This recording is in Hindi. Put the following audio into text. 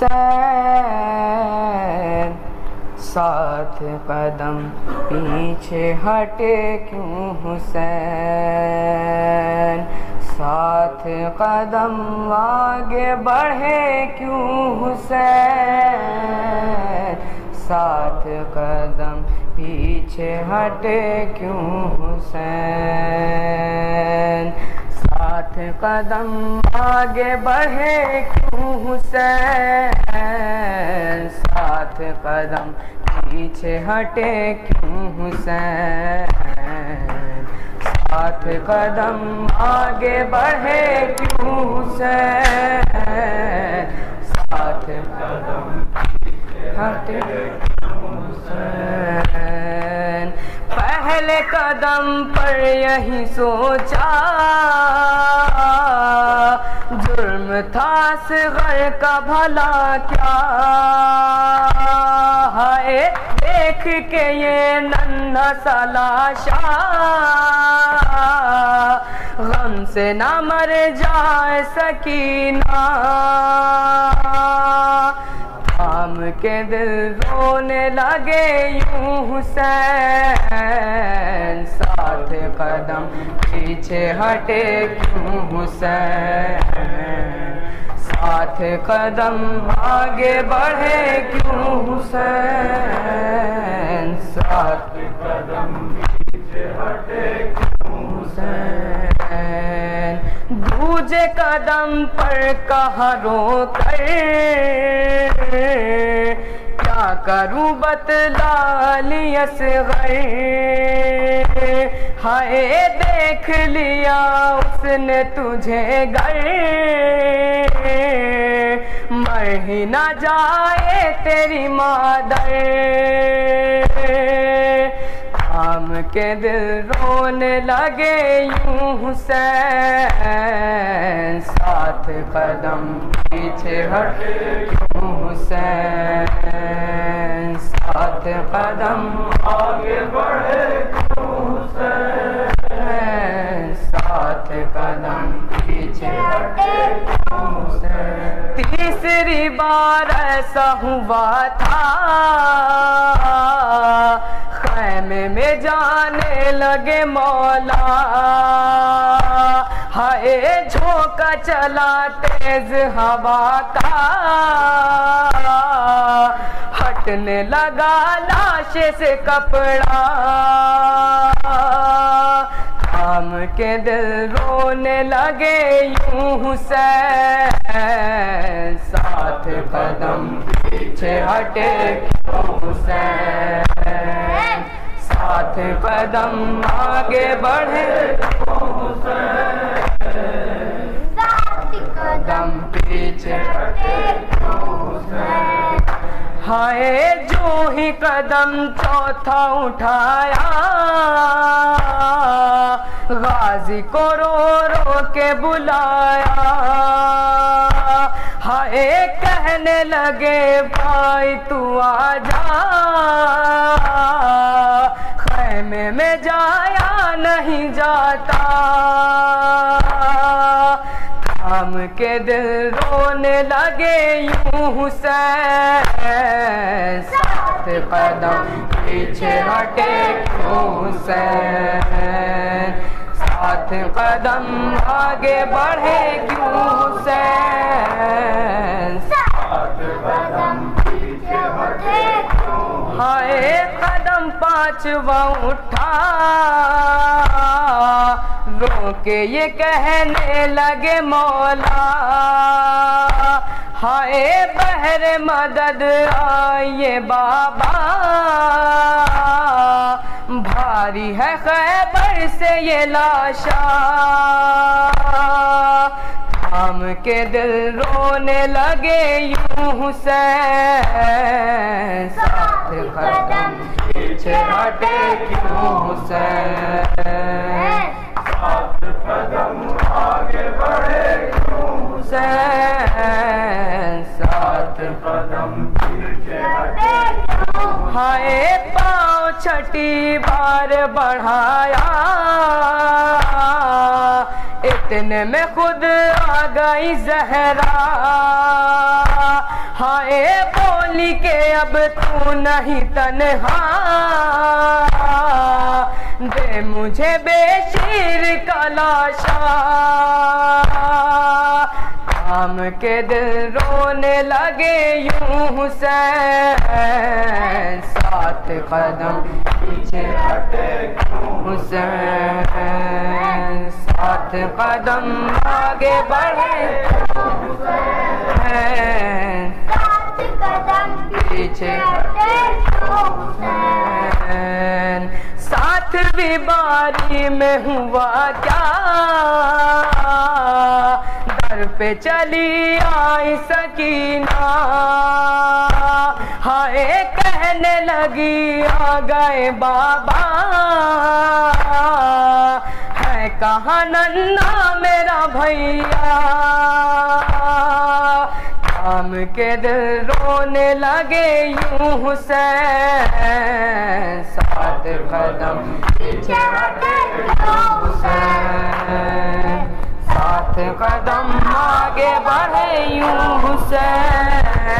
हुसैन, साथ कदम पीछे हटे क्यों हुसैन, साथ कदम आगे बढ़े क्यों हुसैन, साथ कदम पीछे हटे क्यों हुसैन, साथ कदम आगे बढ़े क्यों हुसैन, साथ कदम पीछे हटे क्यों हुसैन, साथ कदम आगे बढ़े क्यों हुसैन, साथ कदम पीछे हटे क्यों हुसैन। पहले कदम पर यही सोचा जुर्म था असग़र का भला क्या, हाय देख के ये नन्हा सा लाशा गम से ना मर जाए सकीना, थाम के दिल रोने लगे यूं हुसैन, साथ कदम पीछे हटे क्यों हुसैन, साथ कदम आगे बढ़े क्यों हुसैन, साथ कदम पीछे हटे क्यों हुसैन। दूजे कदम पर कहाँ रोकर क्या करूं बतला ली असग़र, हाय देख लिया उसने तुझे गर, मर ही ना जाए तेरी मादर, थाम के दिल रोने लगे यूं हुसैन, साथ कदम पीछे हटे क्यों हुसैन, साथ कदम आगे बढ़े क्यों हुसैन, साथ कदम पीछे हटे क्यों हुसैन। तीसरी बार ऐसा हुआ था खैमे में जाने लगे मौला, हाय झोंका चला तेज हवा का हटने लगा लाशे से कपड़ा, थाम के दिल रोने लगे यूं हुसैन, साथ कदम पीछे हटे क्यों हुसैन, साथ कदम आगे बढ़े क्यों हुसैन, साथ कदम पीछे हटे क्यों हुसैन। हाय जो ही कदम चौथा उठाया गाजी को रो रो के बुलाया, हाय कहने लगे भाई तू आजा, खैमे में जाया नहीं जाता, थाम के दिल रोने लगे यूं हुसैन, साथ कदम पीछे हटे क्यों हुसैन, साथ कदम आगे बढ़े क्यों हुसैन, साथ कदम पीछे हटे क्यों, हाय कदम पांचवा उठा रो के ये कहने लगे मौला, हाय बहरे मदद आइए बाबा, भारी है खैबर से ये लाशा, थाम के दिल रोने लगे यूं हुसैन, साथ कदम पीछे हटे क्यों हुसैन, साथ कदम आगे बढ़े क्यों हुसैन, साथ कदम पीछे हटे क्यों, हाय पाँव छठी बार बढ़ाया इतने में खुद आ गई ज़हरा, हाय बोली के अब तू नहीं तन्हा, दे मुझे बेशीर का लाशा। काम के दिल रोने लगे यूं हुसैन, 7 कदम पीछे हटे हुसैन, 7 कदम आगे बढ़े हुसैन, 7 कदम पीछे हटे हुसैन। 7वीं बारी में हुआ क्या, दर पे चली आई सकीना। हाय कहने लगी आ गए बाबा, है कहाँ नन्ना मेरा भैया। काम के दिल रोने लगे यूं हुसैन, 7 कदम पीछे हटे हुसैन, 7 कदम आगे बढ़े यूं हुसैन।